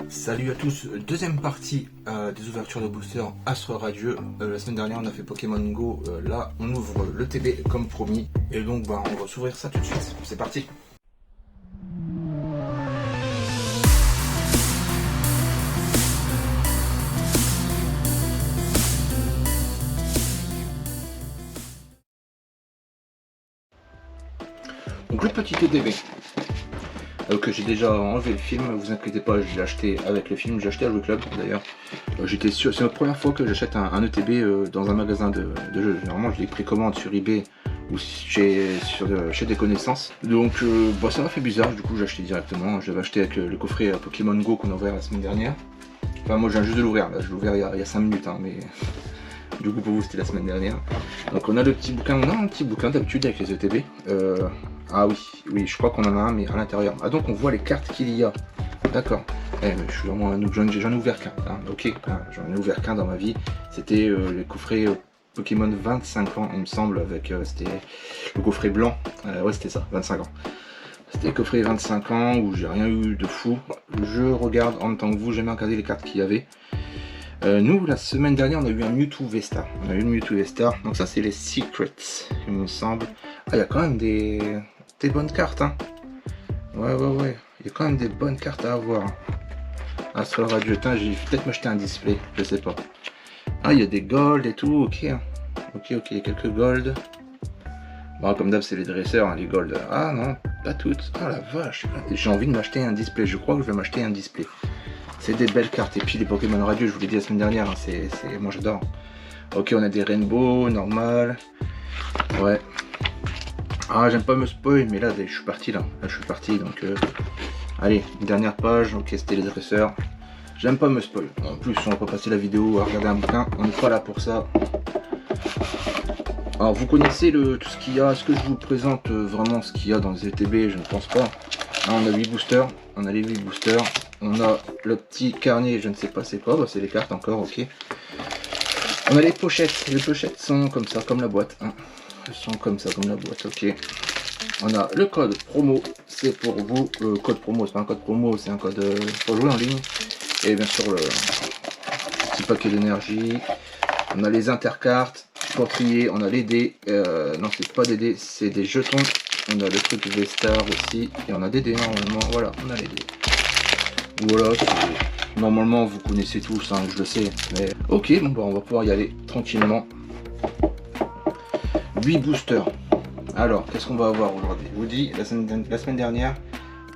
Salut à tous, deuxième partie des ouvertures de booster Astre Radieux. La semaine dernière on a fait Pokémon Go, là on ouvre le TB comme promis. Et donc on va s'ouvrir ça tout de suite, c'est parti. Donc le petit TB. Que j'ai déjà enlevé le film, vous inquiétez pas, je l'ai acheté avec le film, j'ai acheté à Jouer Club d'ailleurs. J'étais sûr, c'est la première fois que j'achète un ETB dans un magasin de jeux. Généralement je les précommande sur eBay ou chez des connaissances. Donc ça m'a fait bizarre, du coup j'ai acheté directement. J'avais acheté avec le coffret Pokémon Go qu'on a ouvert la semaine dernière. Enfin moi je viens juste de l'ouvrir, là je l'ai ouvert il y a 5 minutes, hein, mais du coup pour vous c'était la semaine dernière. Donc on a le petit bouquin, on a un petit bouquin d'habitude avec les ETB. Ah oui, je crois qu'on en a un, mais à l'intérieur. Ah donc on voit les cartes qu'il y a. D'accord. Mais je suis vraiment un j'en ai ouvert qu'un. Hein. Ok, hein, j'en ai ouvert qu'un dans ma vie. C'était les coffrets Pokémon 25 ans, il me semble, avec c'était le coffret blanc. Ouais, c'était ça, 25 ans. C'était le coffret 25 ans où j'ai rien eu de fou. Je regarde en même temps que vous, j'ai jamais regardé les cartes qu'il y avait. Nous, la semaine dernière, on a eu un Mewtwo V-Star. On a eu une Mewtwo V-Star. Donc ça, c'est les Secrets, il me semble. Ah, il y a quand même des bonnes cartes, hein. Ouais. Il y a quand même des bonnes cartes à avoir. Astre Radieux, j'ai peut-être m'acheter un display, je sais pas. Ah, il y a des gold et tout, ok. Ok, il y a quelques gold. Bon, comme d'hab, c'est les dresseurs, hein, les gold. Ah non, pas toutes. Ah la vache, j'ai envie de m'acheter un display. Je crois que je vais m'acheter un display. C'est des belles cartes. Et puis les Pokémon Radieux, je vous l'ai dit la semaine dernière, hein, moi j'adore. Ok, on a des Rainbow, normal. Ouais. Ah, j'aime pas me spoil, mais là, je suis parti là. Là, je suis parti, donc... Allez, dernière page. Ok, c'était les dresseurs. J'aime pas me spoil. En plus, on va pas passer la vidéo à regarder un bouquin. On n'est pas là pour ça. Alors, vous connaissez tout ce qu'il y a. Est-ce que je vous présente vraiment ce qu'il y a dans les ETB? Je ne pense pas. Là, on a 8 boosters. On a les 8 boosters. On a le petit carnet, je ne sais pas c'est quoi. Bah, c'est les cartes encore, ok. On a les pochettes. Les pochettes sont comme ça, comme la boîte. Hein. Elles sont comme ça, comme la boîte, ok. On a le code promo, c'est pour vous. Le code promo, c'est pas un code promo, c'est un code pour jouer en ligne. Et bien sûr, le petit paquet d'énergie. On a les intercartes. Pour trier, on a les dés. Non, c'est pas des dés, c'est des jetons. On a le truc V-Star aussi. Et on a des dés normalement. Voilà, on a les dés. Voilà, normalement vous connaissez tous, hein, je le sais. Mais ok, bon, bah, on va pouvoir y aller tranquillement. 8 boosters. Alors, qu'est-ce qu'on va avoir aujourd'hui? Je vous dis, la semaine dernière,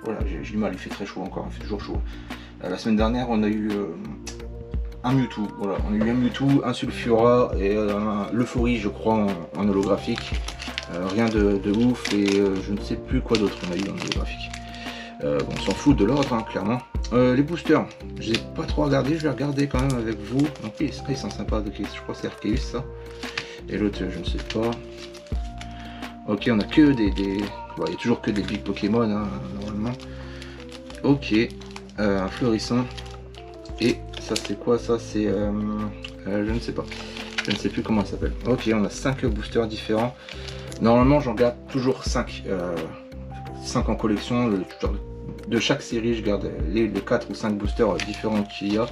voilà, j'ai du mal, il fait très chaud encore, il fait toujours chaud. La semaine dernière, on a eu un Mewtwo, voilà, on a eu un Mewtwo, un Sulfura et l'Euphorie, je crois, en holographique. Rien de ouf et je ne sais plus quoi d'autre on a eu en holographique. Bon, on s'en fout de l'ordre, hein, clairement. Les boosters, j'ai pas trop regardé, je vais regarder quand même avec vous. Donc ils sont sympas, donc, je crois que c'est Arceus ça. Et l'autre, je ne sais pas. Ok, on a que des... Bon, il y a toujours que des big Pokémon, hein, normalement. Ok, un Fleurissant. Et ça c'est quoi ça? C'est... je ne sais pas. Je ne sais plus comment ça s'appelle. Ok, on a 5 boosters différents. Normalement, j'en garde toujours 5. 5 en collection. De chaque série, je garde les 4 ou 5 boosters différents qu'il y a.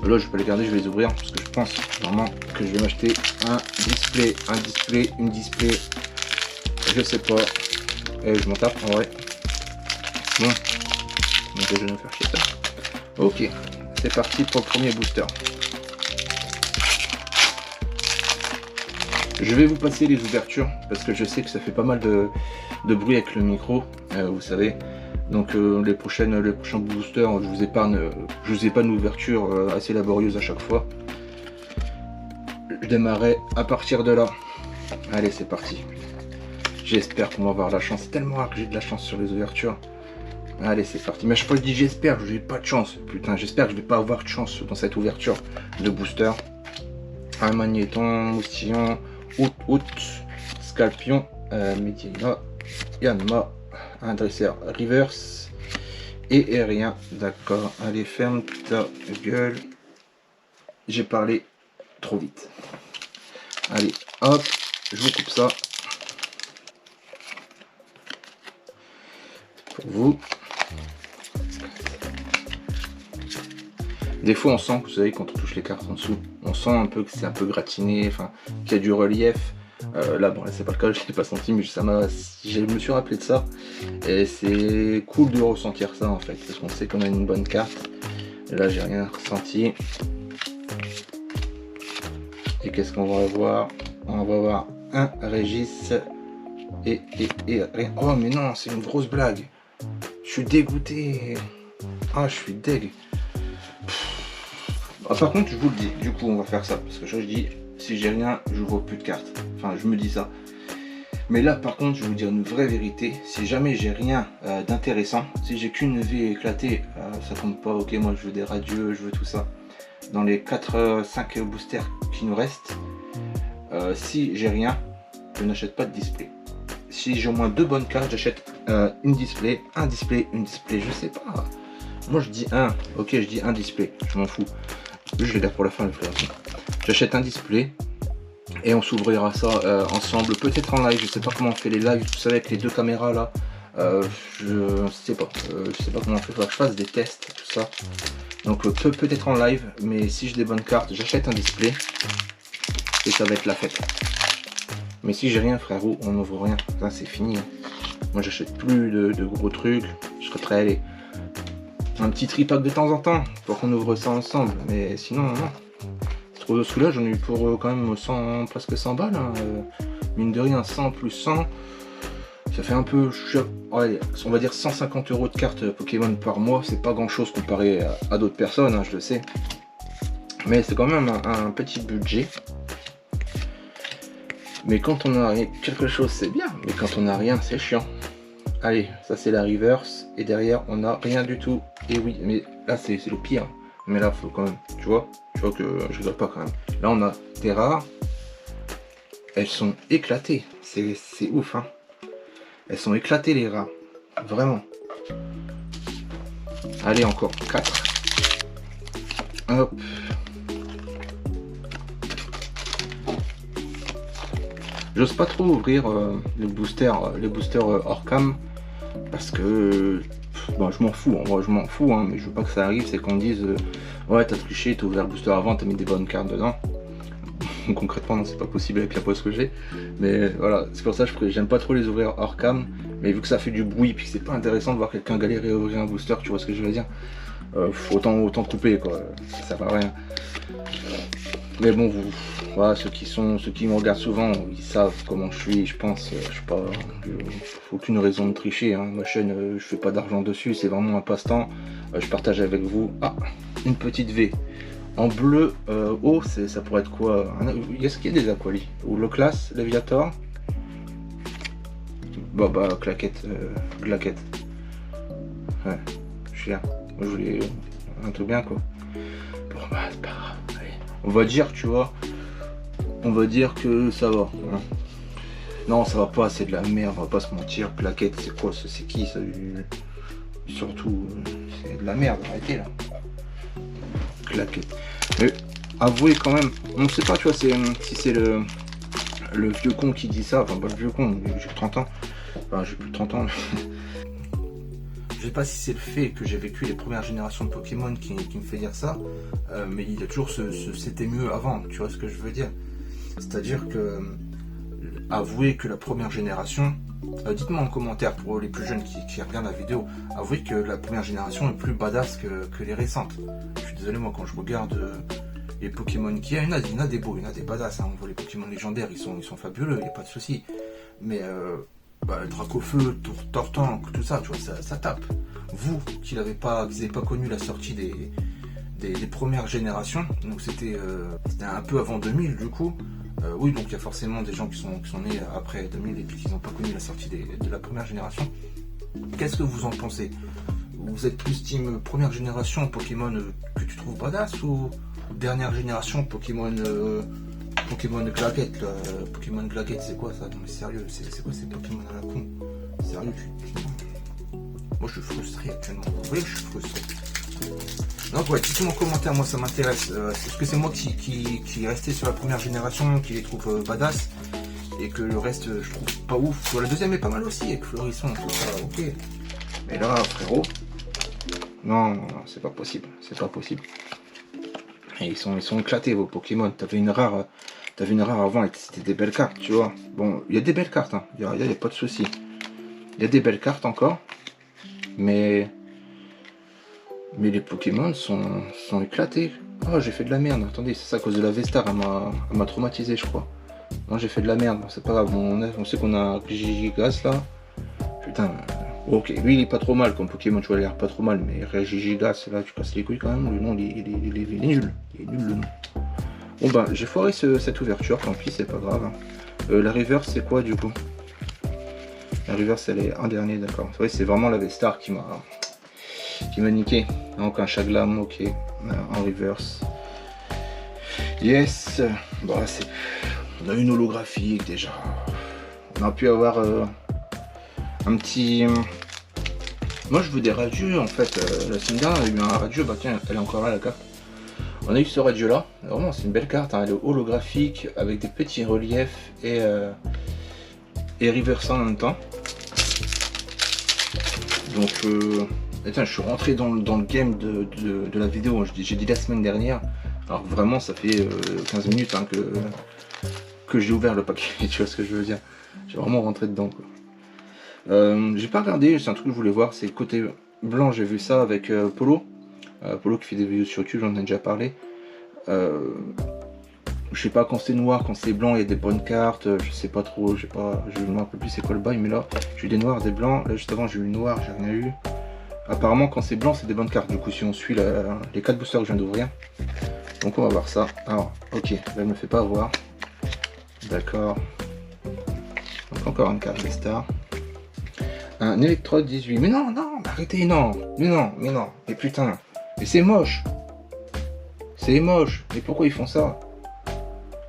Là, je vais pas les garder, je vais les ouvrir parce que je pense vraiment que je vais m'acheter un display, une display. Je sais pas. Et je m'en tape en vrai. Bon. Donc je vais me faire chier ça. Ok. C'est parti pour le premier booster. Je vais vous passer les ouvertures parce que je sais que ça fait pas mal de bruit avec le micro. Vous savez. Donc les prochains boosters, je vous épargne une ouverture assez laborieuse à chaque fois. Je démarrerai à partir de là. Allez, c'est parti. J'espère qu'on va avoir la chance. C'est tellement rare que j'ai de la chance sur les ouvertures. Allez, c'est parti. Mais je peux dire j'espère, je n'ai pas de chance. Putain, j'espère que je vais pas avoir de chance dans cette ouverture de booster. Un magnéton, moustillon, out, scalpion, Medina, Yanma, un dresseur reverse et rien. D'accord. Allez, ferme ta gueule. J'ai parlé trop vite. Allez, hop, je vous coupe ça. Pour vous. Des fois on sent, vous savez, quand on touche les cartes en dessous, on sent un peu que c'est un peu gratiné, enfin, qu'il y a du relief. Là, bon, là c'est pas le cas, je l'ai pas senti, mais je me suis rappelé de ça. Et c'est cool de ressentir ça en fait, parce qu'on sait qu'on a une bonne carte. Et là, j'ai rien ressenti. Et qu'est-ce qu'on va avoir? On va avoir un Régis et rien. Oh, mais non, c'est une grosse blague. Je suis dégoûté. Ah, je suis deg. Ah, par contre, je vous le dis, du coup, on va faire ça. Parce que je dis, si j'ai rien, je vois plus de cartes. Enfin, je me dis ça. Mais là, par contre, je vais vous dire une vraie vérité. Si jamais j'ai rien d'intéressant, si j'ai qu'une V éclatée, ça compte pas. Ok, moi, je veux des radieux, je veux tout ça. Dans les 4-5 boosters qui nous restent, si j'ai rien, je n'achète pas de display. Si j'ai au moins 2 bonnes cartes, j'achète une display, un display, une display, je sais pas. Moi, je dis un. Ok, je dis un display, je m'en fous. Je les garde pour la fin, le frère. J'achète un display et on s'ouvrira ça ensemble, peut-être en live. Je sais pas comment on fait les lives, vous savez, avec les 2 caméras là. Je sais pas comment on fait. Faut que je fasse des tests, tout ça. Donc peut-être en live, mais si j'ai des bonnes cartes, j'achète un display et ça va être la fête. Mais si j'ai rien, frérot, on n'ouvre rien. Ça, c'est fini. Moi, j'achète plus de gros trucs. Je serais prêt à aller. Un petit tripack de temps en temps pour qu'on ouvre ça ensemble, mais sinon non. Trop sous là, j'en ai eu pour quand même 100, presque 100 balles, hein. Mine de rien, 100 plus 100, ça fait un peu, ouais, on va dire 150 € de cartes Pokémon par mois. C'est pas grand chose comparé à d'autres personnes, hein, je le sais, mais c'est quand même un petit budget. Mais quand on a quelque chose, c'est bien, mais quand on a rien, c'est chiant. Allez, ça c'est la reverse, et derrière on a rien du tout. Et oui, mais là c'est le pire. Mais là faut quand même, tu vois que je rigole pas quand même. Là on a des rares, elles sont éclatées, c'est ouf, hein. Elles sont éclatées les rares, vraiment. Allez, encore 4. Hop. J'ose pas trop ouvrir les boosters hors cam, parce que bon, je m'en fous, en vrai je m'en fous, hein, mais je veux pas que ça arrive, c'est qu'on me dise ouais, t'as triché, t'as ouvert le booster avant, t'as mis des bonnes cartes dedans. Concrètement non, c'est pas possible avec la pose que j'ai, mais voilà, c'est pour ça que j'aime pas trop les ouvrir hors cam, mais vu que ça fait du bruit puis que c'est pas intéressant de voir quelqu'un galérer à ouvrir un booster, tu vois ce que je veux dire, autant couper quoi, ça sert à rien. Mais bon, voilà, ceux qui me regardent souvent, ils savent comment je suis, je pense. Je sais pas, aucune raison de tricher, hein. Ma chaîne, je fais pas d'argent dessus, c'est vraiment un passe-temps. Je partage avec vous. Ah, une petite V. En bleu haut, ça pourrait être quoi? Est-ce qu'il y a des Aquali? Ou le classe, Léviator? Bah, claquette, glaquette. Ouais, je suis là. Je voulais un truc bien quoi. Bon, bah, c'est pas grave. Allez. On va dire, tu vois. On va dire que ça va. Hein. Non, ça va pas, c'est de la merde, on va pas se mentir. Plaquette, c'est quoi? C'est qui ça? Surtout, c'est de la merde, arrêtez là. Claquette. Mais avouez quand même, on sait pas, tu vois, si c'est le vieux con qui dit ça, enfin pas le vieux con, j'ai 30 ans. Enfin, j'ai plus de 30 ans. Je sais pas si c'est le fait que j'ai vécu les premières générations de Pokémon qui me fait dire ça, mais il y a toujours c'était mieux avant, tu vois ce que je veux dire? C'est-à-dire que, avouez que la première génération, dites-moi en commentaire pour les plus jeunes qui regardent la vidéo, avouez que la première génération est plus badass que les récentes. Je suis désolé, moi quand je regarde les Pokémon qu'il y a, il y en a des beaux, il y en a des badass, hein. On voit les Pokémon légendaires, ils sont fabuleux, il n'y a pas de souci. Mais Dracofeu, Tortank, tout ça, tu vois, ça tape. Vous qui n'avez pas connu la sortie des premières générations, donc c'était un peu avant 2000 du coup. Oui, donc il y a forcément des gens qui sont nés après 2000 et puis qui n'ont pas connu la sortie de la première génération. Qu'est-ce que vous en pensez? Vous êtes plus team première génération Pokémon que tu trouves badass, ou dernière génération Pokémon Glaquette? Pokémon Glaquette, c'est quoi ça? Non mais sérieux, c'est quoi ces Pokémon à la con? Sérieux, moi je suis frustré actuellement. Vous voyez que je suis frustré. Donc ouais, dites-moi en commentaire, moi ça m'intéresse. Est-ce que c'est moi qui est resté sur la première génération, qui les trouve badass, et que le reste je trouve pas ouf? La deuxième est pas mal aussi, avec Florisson, tout ça, ok. Mais là, frérot, non, c'est pas possible, c'est pas possible. Et ils sont éclatés vos Pokémon. T'avais une rare avant, et c'était des belles cartes, tu vois. Bon, il y a des belles cartes, hein. Y a pas de souci. Il y a des belles cartes encore, mais les Pokémon sont éclatés. Oh, j'ai fait de la merde. Attendez, c'est ça à cause de la Vestar, elle m'a traumatisé, je crois. Non, j'ai fait de la merde. C'est pas grave. On sait qu'on a Gigas là. Putain. Ok, lui il est pas trop mal comme Pokémon, tu vois, il a l'air pas trop mal, mais Regigigas, là tu casses les couilles quand même, le nom il est nul. Il est nul le nom. Bon bah j'ai foiré cette ouverture, tant pis, c'est pas grave. La reverse c'est quoi du coup? La reverse elle est un dernier, d'accord. C'est vraiment la Vestar qui m'a niqué. Donc un Chaglam, ok, en reverse. Yes, bon c'est. On a une holographique déjà. On a pu avoir un petit. Moi je veux des radieux en fait. La semaine dernière, il y a eu un radieux, bah tiens, elle est encore là la carte. On a eu ce radieux là. Vraiment, c'est une belle carte. Hein. Elle est holographique avec des petits reliefs et reversant en même temps. Donc, tiens, je suis rentré dans le game de la vidéo. J'ai dit la semaine dernière. Alors vraiment, ça fait 15 minutes hein, que j'ai ouvert le paquet. Tu vois ce que je veux dire? J'ai vraiment rentré dedans. Quoi. J'ai pas regardé, c'est un truc que je voulais voir, c'est le côté blanc, j'ai vu ça avec Polo. Polo qui fait des vidéos sur YouTube, j'en ai déjà parlé. Je sais pas, quand c'est noir, quand c'est blanc, il y a des bonnes cartes, je sais pas trop, je me rappelle plus c'est quoi le bail, mais là j'ai eu des noirs, des blancs, là juste avant j'ai eu le noir, j'ai rien eu. Apparemment quand c'est blanc c'est des bonnes cartes, du coup si on suit les 4 boosters que je viens d'ouvrir. Donc on va voir ça. Alors ok, là elle me fait pas voir. D'accord. Donc encore une carte Vestar. Un Electrode 18. Mais non, arrêtez, non. Mais putain. Mais c'est moche. C'est moche. Mais pourquoi ils font ça?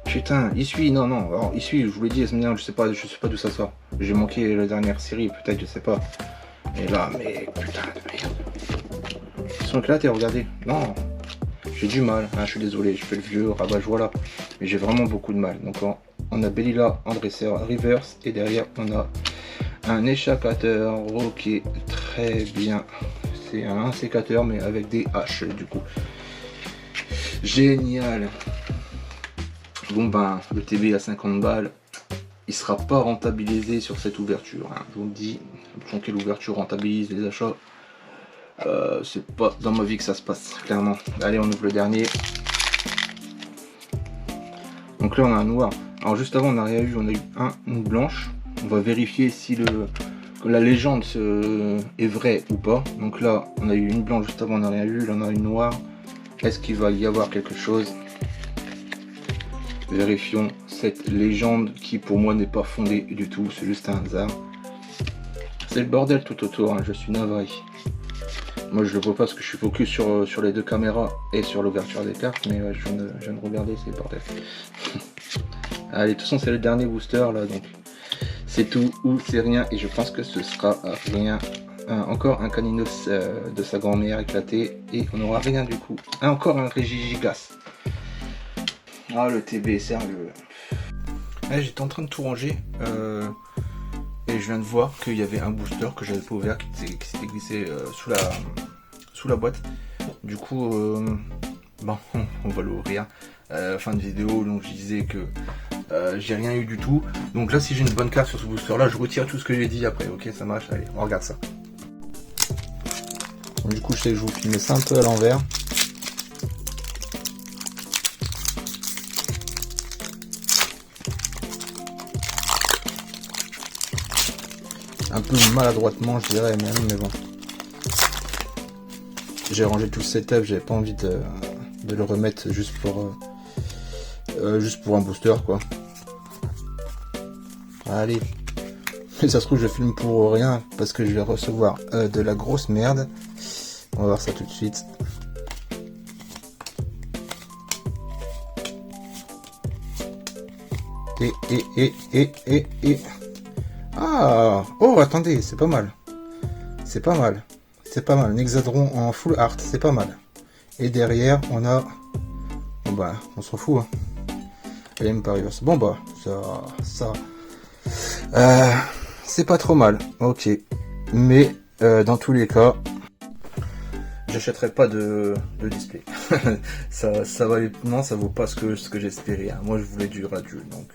Putain, il suit, non. Alors, il suit, je vous l'ai dit la semaine dernière, je sais pas d'où ça sort. J'ai manqué la dernière série, peut-être, je sais pas. Et là, mais putain de merde. Ils sont éclatés, regardez. Non. J'ai du mal, hein, je suis désolé, je fais le vieux rabat-joie là. Mais j'ai vraiment beaucoup de mal. Donc on a Bellila en dresseur reverse et derrière on a un échappateur, ok, très bien. C'est un sécateur mais avec des haches du coup. Génial. Bon ben, le TB à 50 balles, il sera pas rentabilisé sur cette ouverture. Hein. Je vous le dis, que l'ouverture rentabilise les achats. C'est pas dans ma vie que ça se passe, clairement. Allez, on ouvre le dernier. Donc là on a un noir. Alors juste avant on n'a rien eu, on a eu une blanche. On va vérifier si la légende est vraie ou pas. Donc là on a eu une blanche juste avant, on n'a rien eu. Là on a une noire. Est-ce qu'il va y avoir quelque chose? Vérifions cette légende qui pour moi n'est pas fondée du tout, c'est juste un hasard. C'est le bordel tout autour, hein. Je suis navré. Moi je le vois pas parce que je suis focus sur les deux caméras et sur l'ouverture des cartes, mais ouais, je viens de regarder, c'est le bordel. Allez, de toute façon c'est le dernier booster là, donc c'est tout ou c'est rien, et je pense que ce sera rien. Encore un Caninos de sa grand-mère éclaté, et on n'aura rien du coup. Encore un Regigigas. Ah le TB, sérieux. Ouais, j'étais en train de tout ranger, et je viens de voir qu'il y avait un booster que j'avais pas ouvert qui s'était glissé sous la boîte. Du coup, bon, on va l'ouvrir. Fin de vidéo, donc je disais que j'ai rien eu du tout. Donc là, si j'ai une bonne carte sur ce booster là, je retire tout ce que j'ai dit après. Ok, ça marche. Allez, on regarde ça. Donc, du coup, je sais que je vous filme ça un peu à l'envers. Un peu maladroitement je dirais même, mais bon. J'ai rangé tout le setup, j'avais pas envie de le remettre juste pour un booster quoi. Allez. Mais ça se trouve je filme pour rien parce que je vais recevoir de la grosse merde. On va voir ça tout de suite. Et. Ah, oh, attendez, c'est pas mal. C'est pas mal. C'est pas mal. Un hexadron en full art, c'est pas mal. Et derrière, on a... Bon bah, on s'en fout. Hein. Elle aime pas reverse. Bon bah, ça... c'est pas trop mal. Ok. Mais, dans tous les cas... j'achèterai pas de display. ça valait, non, ça vaut pas ce que j'espérais. Hein. Moi, je voulais du radieux, donc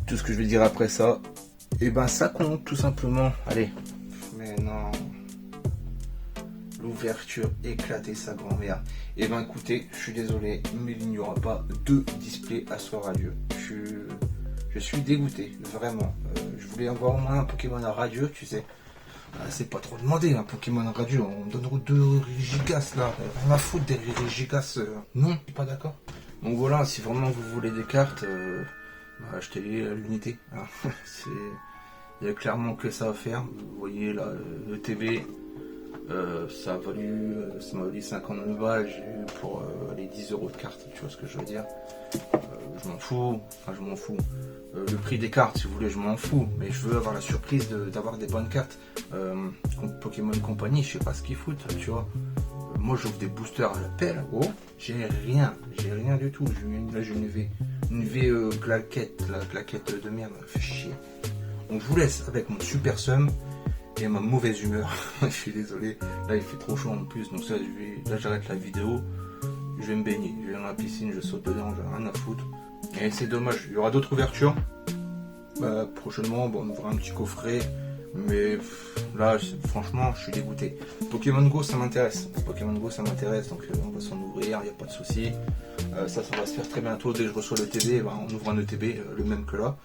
tout ce que je vais dire après ça, et ben ça compte tout simplement. Allez, mais non, l'ouverture éclatée sa grand-mère. Et ben écoutez, je suis désolé, mais il n'y aura pas de display à ce radieux. Je suis dégoûté, vraiment. Je voulais avoir au moins un Pokémon radieux, tu sais. C'est pas trop demandé, un Pokémon radieux. On me donne 2 gigas là. On a foutre des gigas. Non, je suis pas d'accord. Donc voilà, si vraiment vous voulez des cartes, achetez-les à l'unité. Hein. Il y a clairement que ça à faire. Vous voyez là, le TB. Ça m'a valu 59 balles, j'ai eu pour les 10 euros de carte, tu vois ce que je veux dire. Je m'en fous, le prix des cartes, si vous voulez, je m'en fous, mais je veux avoir la surprise d'avoir des bonnes cartes. Pokémon Company, je sais pas ce qu'ils foutent, tu vois. Moi j'ouvre des boosters à la pelle, j'ai rien du tout. Là j'ai une V claquette, la claquette de merde, fait chier. Donc je vous laisse avec mon super sum. Et ma mauvaise humeur, je suis désolé, là il fait trop chaud en plus, donc là j'arrête la vidéo, je vais me baigner, je vais dans la piscine, je saute dedans, j'ai rien à foutre. Et c'est dommage, il y aura d'autres ouvertures, prochainement, bon, on ouvrira un petit coffret, mais là franchement je suis dégoûté. Pokémon Go ça m'intéresse, donc on va s'en ouvrir, il n'y a pas de souci. Ça va se faire très bientôt, dès que je reçois le TB, on ouvre un ETB, le même que là.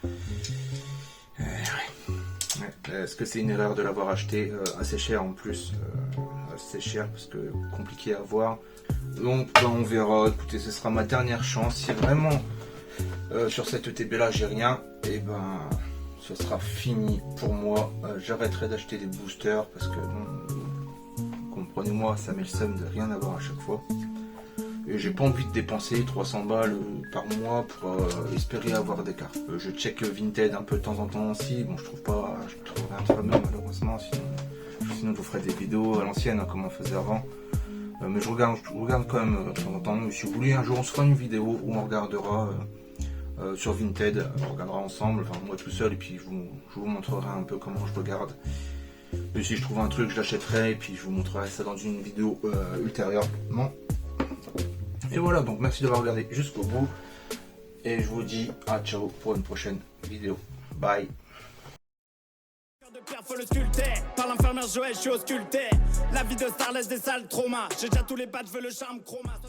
Est-ce que c'est une erreur de l'avoir acheté assez cher en plus, assez cher parce que compliqué à avoir. Donc on verra, écoutez, ce sera ma dernière chance. Si vraiment sur cette ETB là j'ai rien, et ben ce sera fini pour moi. J'arrêterai d'acheter des boosters parce que comprenez-moi, ça met le seum de rien avoir à chaque fois. Et j'ai pas envie de dépenser 300 balles par mois pour espérer avoir des cartes. Je check Vinted un peu de temps en temps aussi. Bon, je trouve rien de fameux malheureusement. Sinon, je vous ferai des vidéos à l'ancienne, hein, comme on faisait avant. Mais je regarde quand même de temps en temps. Si vous voulez, un jour on se fera une vidéo où on regardera sur Vinted. On regardera ensemble, enfin moi tout seul, et puis je vous montrerai un peu comment je regarde. Et si je trouve un truc, je l'achèterai, et puis je vous montrerai ça dans une vidéo ultérieurement. Et voilà, donc merci d'avoir regardé jusqu'au bout. Et je vous dis à ciao pour une prochaine vidéo. Bye. De pierre, faut le sculpter. Par l'infirmière Joël, je suis ausculté. La vie de star laisse des sales traumas. J'ai déjà tous les badges, je veux le charme chroma.